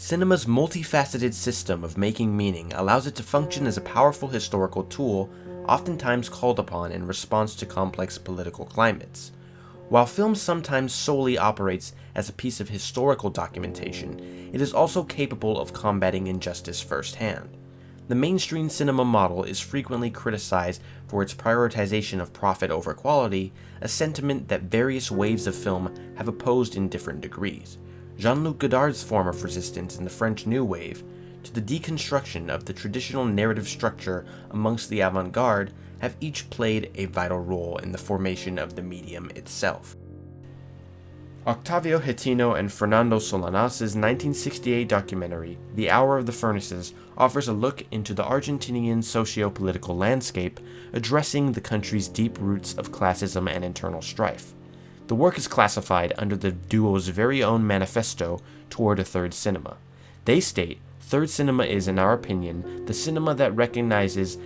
Cinema's multifaceted system of making meaning allows it to function as a powerful historical tool, oftentimes called upon in response to complex political climates. While film sometimes solely operates as a piece of historical documentation, it is also capable of combating injustice firsthand. The mainstream cinema model is frequently criticized for its prioritization of profit over quality, a sentiment that various waves of film have opposed in different degrees. Jean-Luc Godard's form of resistance in the French New Wave to the deconstruction of the traditional narrative structure amongst the avant-garde have each played a vital role in the formation of the medium itself. Octavio Getino and Fernando Solanas' 1968 documentary, The Hour of the Furnaces, offers a look into the Argentinian socio-political landscape, addressing the country's deep roots of classism and internal strife. The work is classified under the duo's very own manifesto toward a third cinema. They state, "Third cinema is, in our opinion, the cinema that recognizes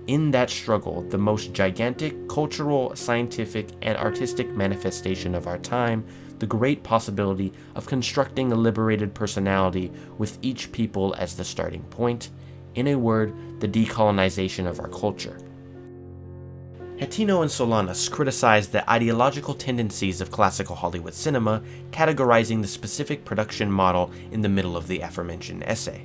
in that struggle the most gigantic cultural, scientific, and artistic manifestation of our time, the great possibility of constructing a liberated personality with each people as the starting point, in a word, the decolonization of our culture." Getino and Solanas criticized the ideological tendencies of classical Hollywood cinema, categorizing the specific production model in the middle of the aforementioned essay.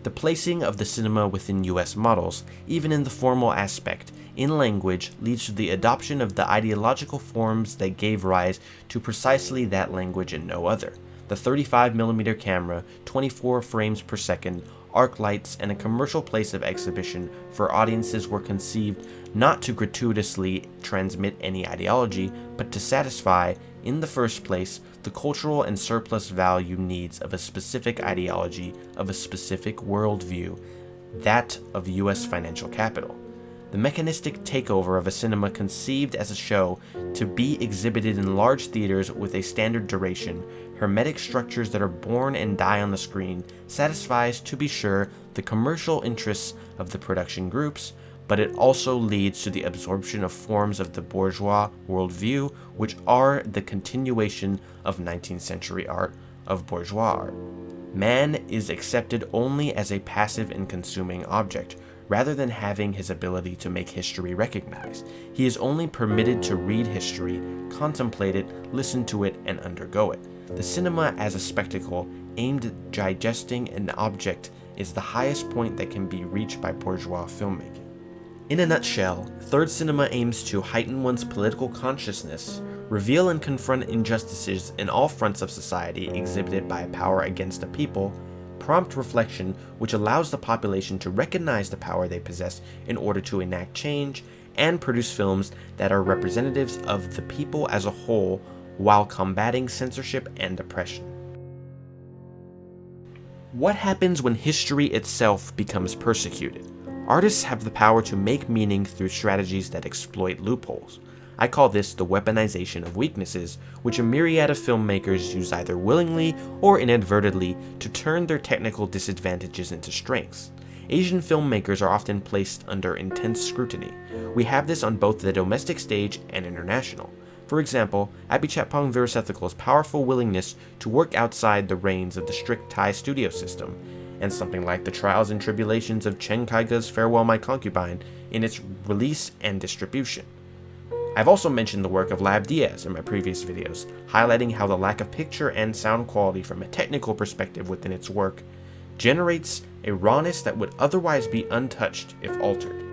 The placing of the cinema within US models, even in the formal aspect, in language, leads to the adoption of the ideological forms that gave rise to precisely that language and no other. The 35mm camera, 24 frames per second, arc lights, and a commercial place of exhibition for audiences were conceived not to gratuitously transmit any ideology, but to satisfy, in the first place, the cultural and surplus value needs of a specific ideology, of a specific worldview, that of US financial capital. The mechanistic takeover of a cinema conceived as a show to be exhibited in large theaters with a standard duration, hermetic structures that are born and die on the screen, satisfies, to be sure, the commercial interests of the production groups, but it also leads to the absorption of forms of the bourgeois worldview, which are the continuation of 19th century art, of bourgeois art. Man is accepted only as a passive and consuming object, rather than having his ability to make history recognized. He is only permitted to read history, contemplate it, listen to it, and undergo it. The cinema as a spectacle aimed at digesting an object is the highest point that can be reached by bourgeois filmmaking. In a nutshell, third cinema aims to heighten one's political consciousness, reveal and confront injustices in all fronts of society exhibited by a power against a people, prompt reflection which allows the population to recognize the power they possess in order to enact change, and produce films that are representatives of the people as a whole while combating censorship and oppression. What happens when history itself becomes persecuted? Artists have the power to make meaning through strategies that exploit loopholes. I call this the weaponization of weaknesses, which a myriad of filmmakers use either willingly or inadvertently to turn their technical disadvantages into strengths. Asian filmmakers are often placed under intense scrutiny. We have this on both the domestic stage and international. For example, Apichatpong Veerasethakul's powerful willingness to work outside the reins of the strict Thai studio system, and something like the trials and tribulations of Chen Kaiga's Farewell My Concubine in its release and distribution. I've also mentioned the work of Lab Diaz in my previous videos, highlighting how the lack of picture and sound quality from a technical perspective within its work generates a rawness that would otherwise be untouched if altered.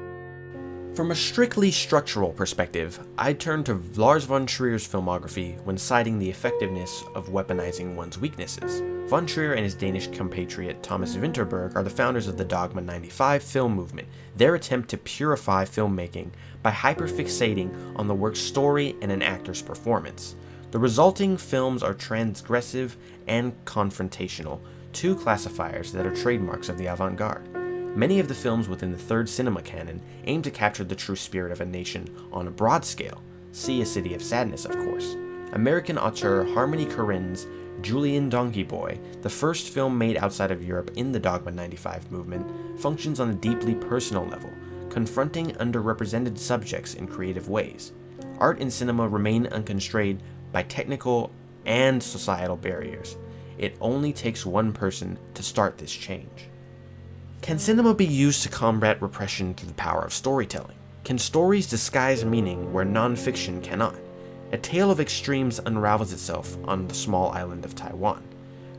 From a strictly structural perspective, I turn to Lars von Trier's filmography when citing the effectiveness of weaponizing one's weaknesses. Von Trier and his Danish compatriot Thomas Vinterberg are the founders of the Dogma 95 film movement, their attempt to purify filmmaking by hyperfixating on the work's story and an actor's performance. The resulting films are transgressive and confrontational, two classifiers that are trademarks of the avant-garde. Many of the films within the third cinema canon aim to capture the true spirit of a nation on a broad scale. See A City of Sadness, of course. American auteur Harmony Korine's Julian Donkey Boy, the first film made outside of Europe in the Dogma 95 movement, functions on a deeply personal level, confronting underrepresented subjects in creative ways. Art and cinema remain unconstrained by technical and societal barriers. it only takes one person to start this change. Can cinema be used to combat repression through the power of storytelling? Can stories disguise meaning where non-fiction cannot? A tale of extremes unravels itself on the small island of Taiwan.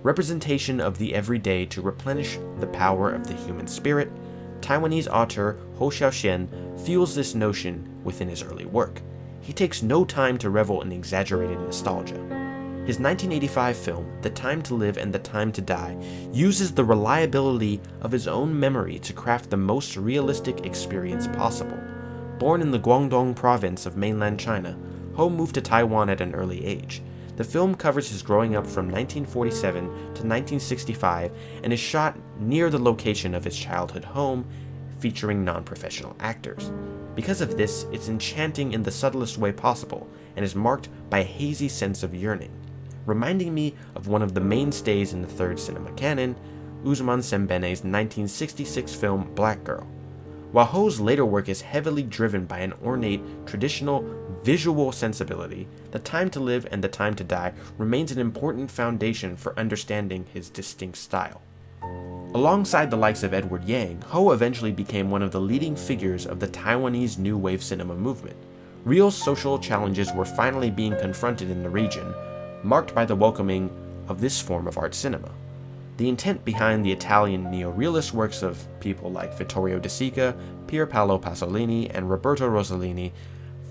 Representation of the everyday to replenish the power of the human spirit. Taiwanese author Hou Hsiao-hsien fuels this notion within his early work. He takes no time to revel in exaggerated nostalgia. His 1985 film, The Time to Live and the Time to Die, uses the reliability of his own memory to craft the most realistic experience possible. Born in the Guangdong province of mainland China, Hou moved to Taiwan at an early age. The film covers his growing up from 1947 to 1965 and is shot near the location of his childhood home, featuring non-professional actors. Because of this, it's enchanting in the subtlest way possible and is marked by a hazy sense of yearning, reminding me of one of the mainstays in the third cinema canon, Usman Sembene's 1966 film Black Girl. While Hou's later work is heavily driven by an ornate, traditional, visual sensibility, The Time to Live and the Time to Die remains an important foundation for understanding his distinct style. Alongside the likes of Edward Yang, Hou eventually became one of the leading figures of the Taiwanese New Wave cinema movement. Real social challenges were finally being confronted in the region, marked by the welcoming of this form of art cinema. The intent behind the Italian neo-realist works of people like Vittorio De Sica, Pier Paolo Pasolini, and Roberto Rossellini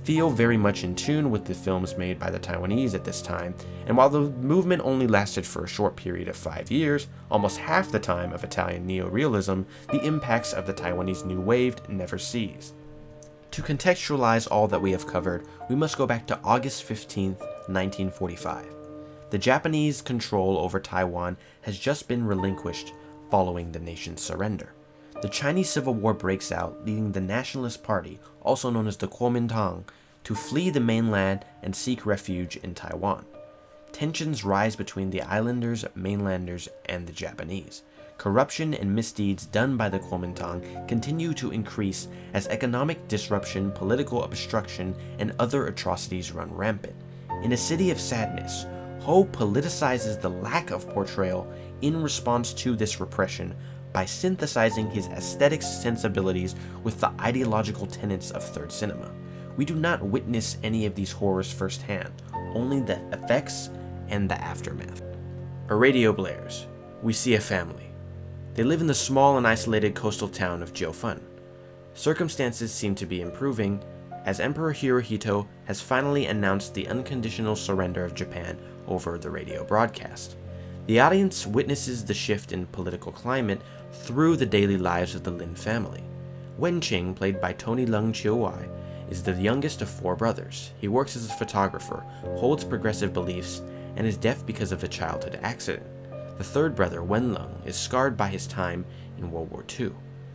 feel very much in tune with the films made by the Taiwanese at this time, and while the movement only lasted for a short period of 5 years, almost half the time of Italian neo-realism, the impacts of the Taiwanese New Wave never ceased. To contextualize all that we have covered, we must go back to August 15, 1945. The Japanese control over Taiwan has just been relinquished following the nation's surrender. The Chinese Civil War breaks out, leading the Nationalist Party, also known as the Kuomintang, to flee the mainland and seek refuge in Taiwan. Tensions rise between the islanders, mainlanders, and the Japanese. Corruption and misdeeds done by the Kuomintang continue to increase as economic disruption, political obstruction, and other atrocities run rampant. In a city of sadness, Hou politicizes the lack of portrayal in response to this repression by synthesizing his aesthetic sensibilities with the ideological tenets of third cinema. We do not witness any of these horrors firsthand, only the effects and the aftermath. A radio blares. We see a family. They live in the small and isolated coastal town of Jiufan. Circumstances seem to be improving, as Emperor Hirohito has finally announced the unconditional surrender of Japan over the radio broadcast. The audience witnesses the shift in political climate through the daily lives of the Lin family. Wenqing, played by Tony Leung Chiu-wai, is the youngest of 4 brothers. He works as a photographer, holds progressive beliefs, and is deaf because of a childhood accident. The third brother, Wenlong, is scarred by his time in World War II.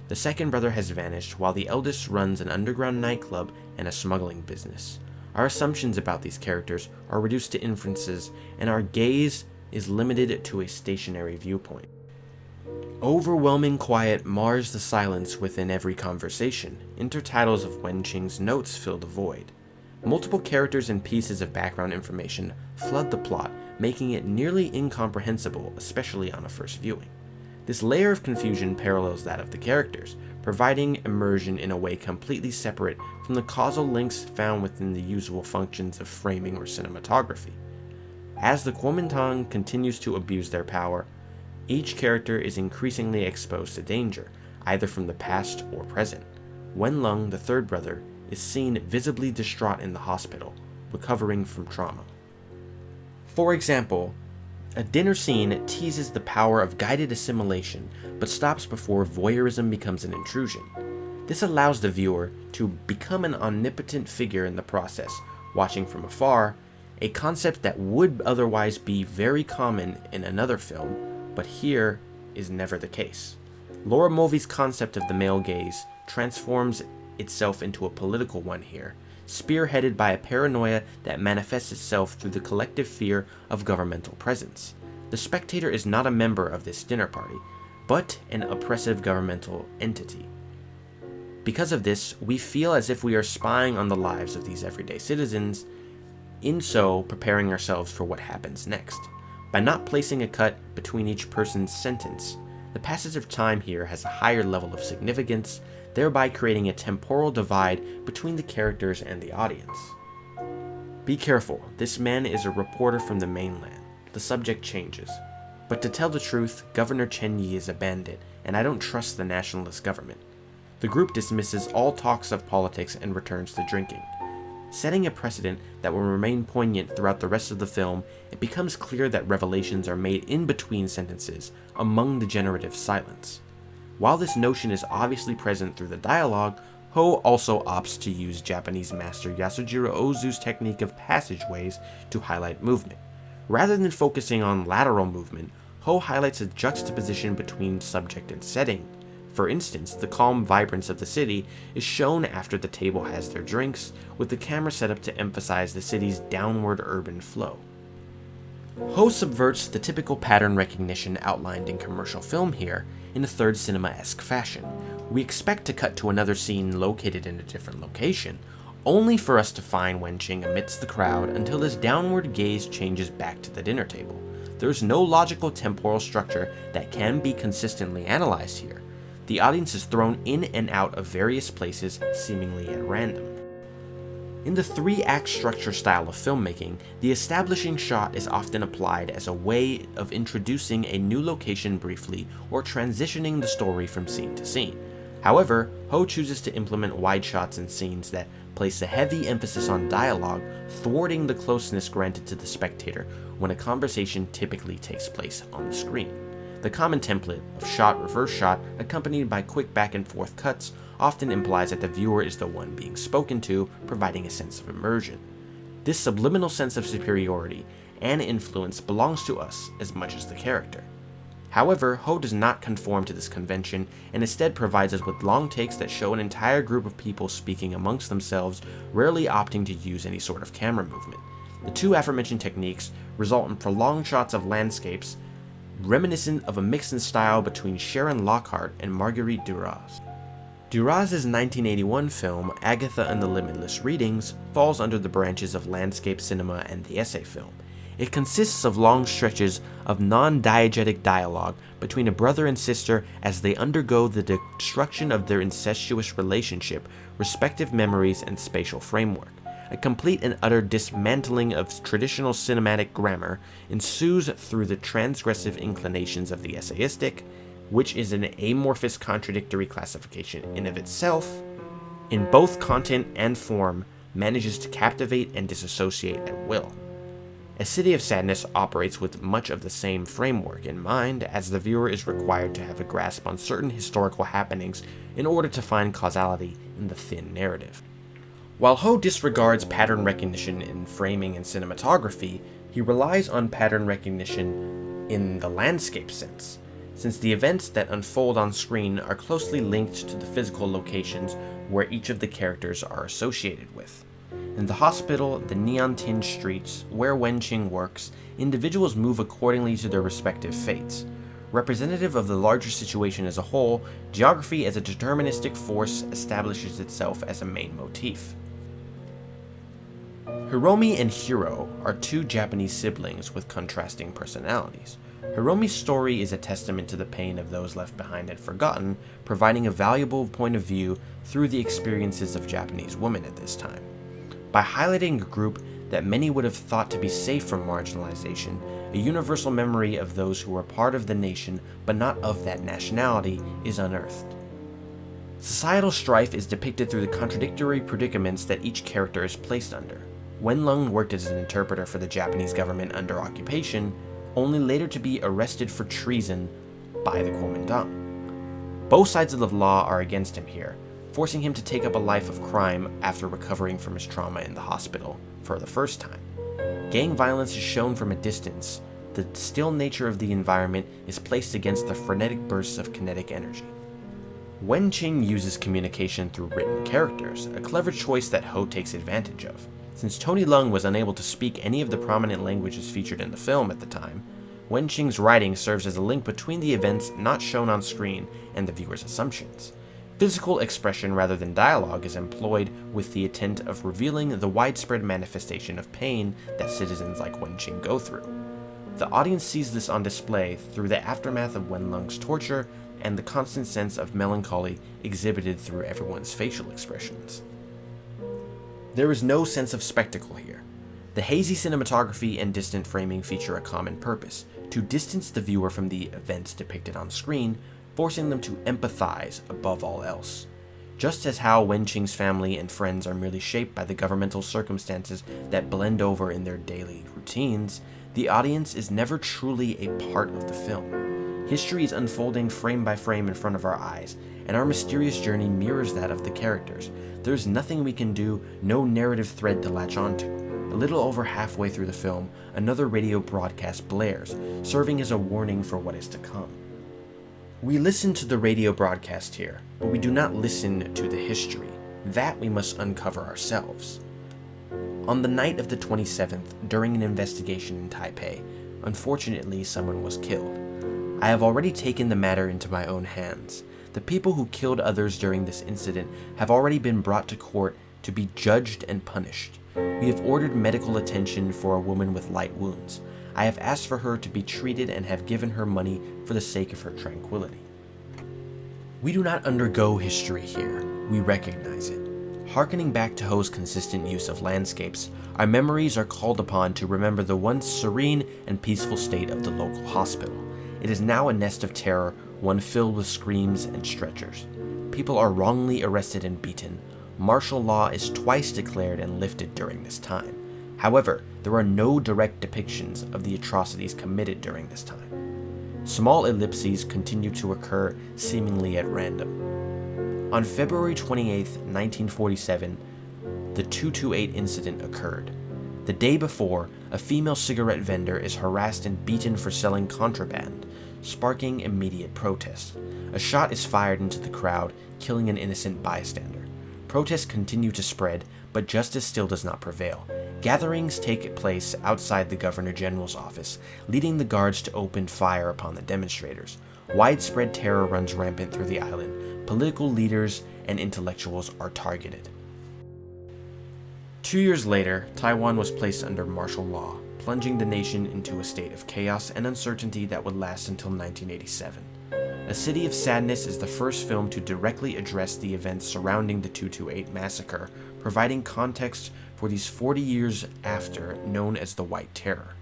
The second brother has vanished, while the eldest runs an underground nightclub and a smuggling business. Our assumptions about these characters are reduced to inferences, and our gaze is limited to a stationary viewpoint. Overwhelming quiet mars the silence within every conversation. Intertitles of Wenqing's notes fill the void. Multiple characters and pieces of background information flood the plot, making it nearly incomprehensible, especially on a first viewing. This layer of confusion parallels that of the characters, providing immersion in a way completely separate from the causal links found within the usual functions of framing or cinematography. As the Kuomintang continues to abuse their power, each character is increasingly exposed to danger, either from the past or present. Wenlong, the third brother, is seen visibly distraught in the hospital, recovering from trauma. For example, a dinner scene teases the power of guided assimilation, but stops before voyeurism becomes an intrusion. This allows the viewer to become an omnipotent figure in the process, watching from afar, a concept that would otherwise be very common in another film, but here is never the case. Laura Mulvey's concept of the male gaze transforms itself into a political one here, spearheaded by a paranoia that manifests itself through the collective fear of governmental presence. The spectator is not a member of this dinner party, but an oppressive governmental entity. Because of this, we feel as if we are spying on the lives of these everyday citizens, in so preparing ourselves for what happens next. By not placing a cut between each person's sentence, the passage of time here has a higher level of significance, thereby creating a temporal divide between the characters and the audience. Be careful, this man is a reporter from the mainland. The subject changes. But to tell the truth, Governor Chen Yi is a bandit, and I don't trust the nationalist government. The group dismisses all talks of politics and returns to drinking. Setting a precedent that will remain poignant throughout the rest of the film, it becomes clear that revelations are made in between sentences, among the generative silence. While this notion is obviously present through the dialogue, Hou also opts to use Japanese master Yasujiro Ozu's technique of passageways to highlight movement. Rather than focusing on lateral movement, Hou highlights a juxtaposition between subject and setting. For instance, the calm vibrance of the city is shown after the table has their drinks, with the camera set up to emphasize the city's downward urban flow. Hou subverts the typical pattern recognition outlined in commercial film here in a third cinema-esque fashion. We expect to cut to another scene located in a different location, only for us to find Wenqing amidst the crowd until his downward gaze changes back to the dinner table. There is no logical temporal structure that can be consistently analyzed here. The audience is thrown in and out of various places, seemingly at random. In the three-act structure style of filmmaking, the establishing shot is often applied as a way of introducing a new location briefly or transitioning the story from scene to scene. However, Hou chooses to implement wide shots in scenes that place a heavy emphasis on dialogue, thwarting the closeness granted to the spectator when a conversation typically takes place on the screen. The common template of shot-reverse shot, accompanied by quick back-and-forth cuts, often implies that the viewer is the one being spoken to, providing a sense of immersion. This subliminal sense of superiority and influence belongs to us as much as the character. However, Hou does not conform to this convention, and instead provides us with long takes that show an entire group of people speaking amongst themselves, rarely opting to use any sort of camera movement. The two aforementioned techniques result in prolonged shots of landscapes, reminiscent of a mix in style between Sharon Lockhart and Marguerite Duras. Duras' 1981 film, Agatha and the Limitless Readings, falls under the branches of landscape cinema and the essay film. It consists of long stretches of non-diegetic dialogue between a brother and sister as they undergo the destruction of their incestuous relationship, respective memories, and spatial framework. A complete and utter dismantling of traditional cinematic grammar ensues through the transgressive inclinations of the essayistic, which is an amorphous contradictory classification in of itself, in both content and form, manages to captivate and disassociate at will. A City of Sadness operates with much of the same framework in mind, as the viewer is required to have a grasp on certain historical happenings in order to find causality in the thin narrative. While Hou disregards pattern recognition in framing and cinematography, he relies on pattern recognition in the landscape sense, since the events that unfold on screen are closely linked to the physical locations where each of the characters are associated with. In the hospital, the neon-tinged streets, where Wenqing works, individuals move accordingly to their respective fates. Representative of the larger situation as a whole, geography as a deterministic force establishes itself as a main motif. Hiromi and Hiro are two Japanese siblings with contrasting personalities. Hiromi's story is a testament to the pain of those left behind and forgotten, providing a valuable point of view through the experiences of Japanese women at this time. By highlighting a group that many would have thought to be safe from marginalization, a universal memory of those who are part of the nation but not of that nationality is unearthed. Societal strife is depicted through the contradictory predicaments that each character is placed under. Wenlong worked as an interpreter for the Japanese government under occupation, only later to be arrested for treason by the Kuomintang. Both sides of the law are against him here, forcing him to take up a life of crime after recovering from his trauma in the hospital for the first time. Gang violence is shown from a distance. The still nature of the environment is placed against the frenetic bursts of kinetic energy. Wenqing uses communication through written characters, a clever choice that Hou takes advantage of. Since Tony Leung was unable to speak any of the prominent languages featured in the film at the time, Wenqing's writing serves as a link between the events not shown on screen and the viewer's assumptions. Physical expression rather than dialogue is employed with the intent of revealing the widespread manifestation of pain that citizens like Wenqing go through. The audience sees this on display through the aftermath of Wenlung's torture and the constant sense of melancholy exhibited through everyone's facial expressions. There is no sense of spectacle here. The hazy cinematography and distant framing feature a common purpose: to distance the viewer from the events depicted on screen, forcing them to empathize above all else. Just as how Wenqing's family and friends are merely shaped by the governmental circumstances that blend over in their daily routines, the audience is never truly a part of the film. History is unfolding frame by frame in front of our eyes, and our mysterious journey mirrors that of the characters. There's nothing we can do, no narrative thread to latch onto. A little over halfway through the film, another radio broadcast blares, serving as a warning for what is to come. We listen to the radio broadcast here, but we do not listen to the history. That we must uncover ourselves. On the night of the 27th, during an investigation in Taipei, unfortunately someone was killed. I have already taken the matter into my own hands. The people who killed others during this incident have already been brought to court to be judged and punished. We have ordered medical attention for a woman with light wounds. I have asked for her to be treated and have given her money for the sake of her tranquility. We do not undergo history here, we recognize it. Harkening back to Hou's consistent use of landscapes, our memories are called upon to remember the once serene and peaceful state of the local hospital. It is now a nest of terror, one filled with screams and stretchers. People are wrongly arrested and beaten. Martial law is twice declared and lifted during this time. However, there are no direct depictions of the atrocities committed during this time. Small ellipses continue to occur seemingly at random. On February 28, 1947, the 228 incident occurred. The day before, a female cigarette vendor is harassed and beaten for selling contraband, sparking immediate protest. A shot is fired into the crowd, killing an innocent bystander. Protests continue to spread, but justice still does not prevail. Gatherings take place outside the Governor General's office, leading the guards to open fire upon the demonstrators. Widespread terror runs rampant through the island. Political leaders and intellectuals are targeted. 2 years later, Taiwan was placed under martial law, plunging the nation into a state of chaos and uncertainty that would last until 1987. A City of Sadness is the first film to directly address the events surrounding the 228 massacre, providing context for these 40 years after, known as the White Terror.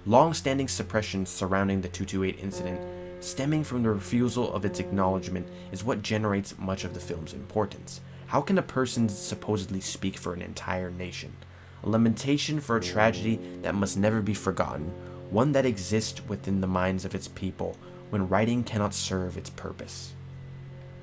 Long-standing suppression surrounding the 228 incident, stemming from the refusal of its acknowledgement, is what generates much of the film's importance. How can a person supposedly speak for an entire nation? A lamentation for a tragedy that must never be forgotten, one that exists within the minds of its people when writing cannot serve its purpose.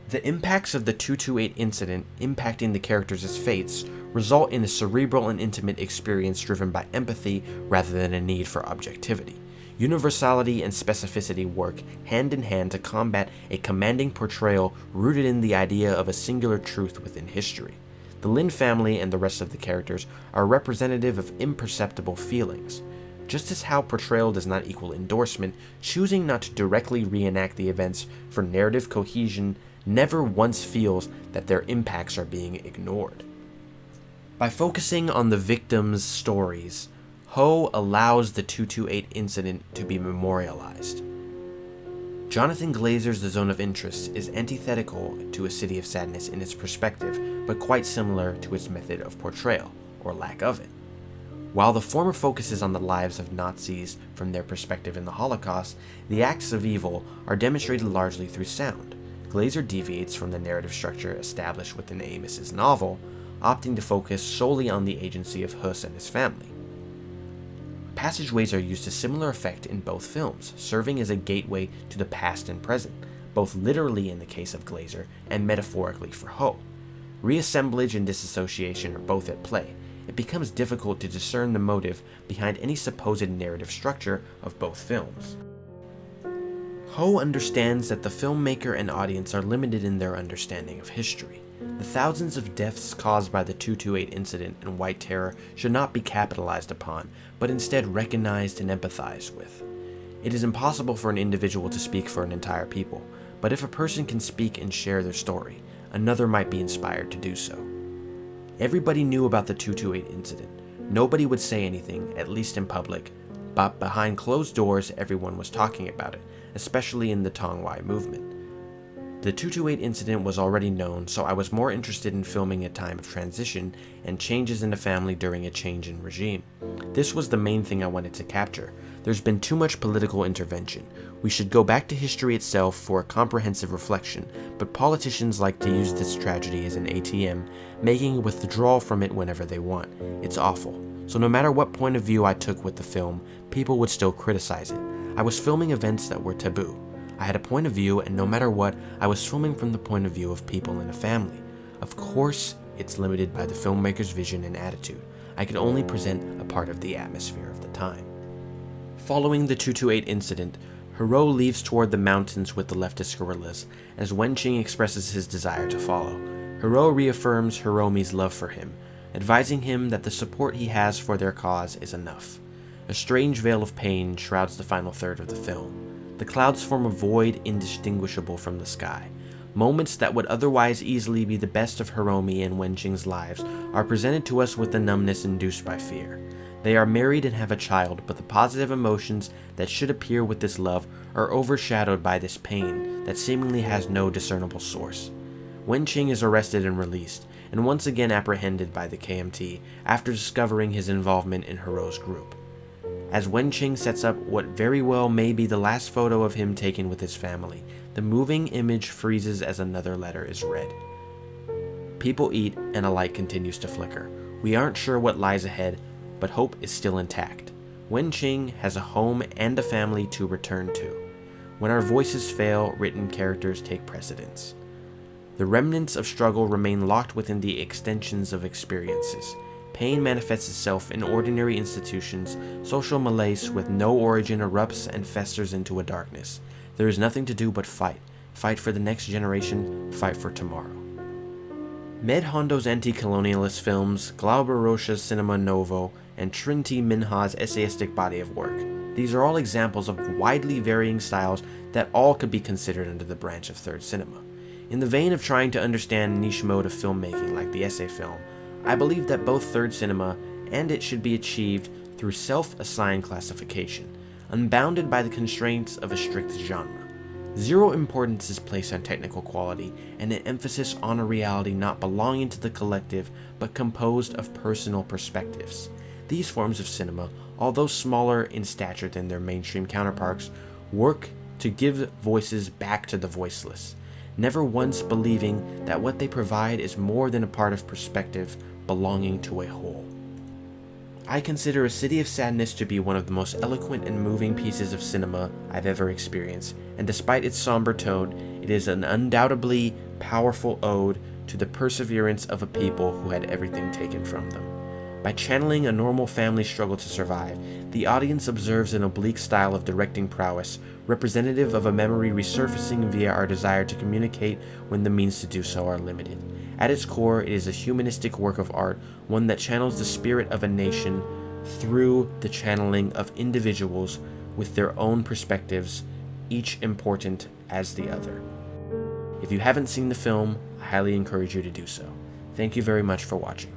The impacts of the 228 incident impacting the characters' fates result in a cerebral and intimate experience driven by empathy rather than a need for objectivity. Universality and specificity work hand in hand to combat a commanding portrayal rooted in the idea of a singular truth within history. The Lin family and the rest of the characters are representative of imperceptible feelings. Just as how portrayal does not equal endorsement, choosing not to directly reenact the events for narrative cohesion never once feels that their impacts are being ignored. By focusing on the victims' stories, Hou allows the 228 incident to be memorialized. Jonathan Glazer's The Zone of Interest is antithetical to A City of Sadness in its perspective, but quite similar to its method of portrayal, or lack of it. While the former focuses on the lives of Nazis from their perspective in the Holocaust, the acts of evil are demonstrated largely through sound. Glazer deviates from the narrative structure established within Amos's novel, opting to focus solely on the agency of Hus and his family. Passageways are used to similar effect in both films, serving as a gateway to the past and present, both literally in the case of Glazer and metaphorically for Hou. Reassemblage and disassociation are both at play. It becomes difficult to discern the motive behind any supposed narrative structure of both films. Hou understands that the filmmaker and audience are limited in their understanding of history. The thousands of deaths caused by the 228 incident and White Terror should not be capitalized upon, but instead recognized and empathized with. It is impossible for an individual to speak for an entire people, but if a person can speak and share their story, another might be inspired to do so. Everybody knew about the 228 incident. Nobody would say anything, at least in public, but behind closed doors everyone was talking about it, especially in the Tongwai movement. The 228 incident was already known, so I was more interested in filming a time of transition and changes in the family during a change in regime. This was the main thing I wanted to capture. There's been too much political intervention. We should go back to history itself for a comprehensive reflection, but politicians like to use this tragedy as an ATM, making a withdrawal from it whenever they want. It's awful. So no matter what point of view I took with the film, people would still criticize it. I was filming events that were taboo. I had a point of view, and no matter what, I was filming from the point of view of people in a family. Of course, it's limited by the filmmaker's vision and attitude. I could only present a part of the atmosphere of the time. Following the 228 incident, Hou leaves toward the mountains with the leftist guerrillas, as Wenqing expresses his desire to follow. Hou reaffirms Hiromi's love for him, advising him that the support he has for their cause is enough. A strange veil of pain shrouds the final third of the film. The clouds form a void indistinguishable from the sky. Moments that would otherwise easily be the best of Hiromi and Wenqing's lives are presented to us with the numbness induced by fear. They are married and have a child, but the positive emotions that should appear with this love are overshadowed by this pain that seemingly has no discernible source. Wenqing is arrested and released, and once again apprehended by the KMT after discovering his involvement in Hou's group. As Wenqing sets up what very well may be the last photo of him taken with his family, the moving image freezes as another letter is read. People eat, and a light continues to flicker. We aren't sure what lies ahead, but hope is still intact. Wenqing has a home and a family to return to. When our voices fail, written characters take precedence. The remnants of struggle remain locked within the extensions of experiences. Pain manifests itself in ordinary institutions. Social malaise with no origin erupts and festers into a darkness. There is nothing to do but fight. Fight for the next generation, fight for tomorrow. Med Hondo's anti-colonialist films, Glauber Rocha's Cinema Novo, and Trinh T. Minh-ha's essayistic body of work. These are all examples of widely varying styles that all could be considered under the branch of third cinema. In the vein of trying to understand niche mode of filmmaking like the essay film, I believe that both third cinema and it should be achieved through self-assigned classification, unbounded by the constraints of a strict genre. Zero importance is placed on technical quality, and an emphasis on a reality not belonging to the collective, but composed of personal perspectives. These forms of cinema, although smaller in stature than their mainstream counterparts, work to give voices back to the voiceless, never once believing that what they provide is more than a part of perspective belonging to a whole. I consider A City of Sadness to be one of the most eloquent and moving pieces of cinema I've ever experienced, and despite its somber tone, it is an undoubtedly powerful ode to the perseverance of a people who had everything taken from them. By channeling a normal family struggle to survive, the audience observes an oblique style of directing prowess, representative of a memory resurfacing via our desire to communicate when the means to do so are limited. At its core, it is a humanistic work of art, one that channels the spirit of a nation through the channeling of individuals with their own perspectives, each important as the other. If you haven't seen the film, I highly encourage you to do so. Thank you very much for watching.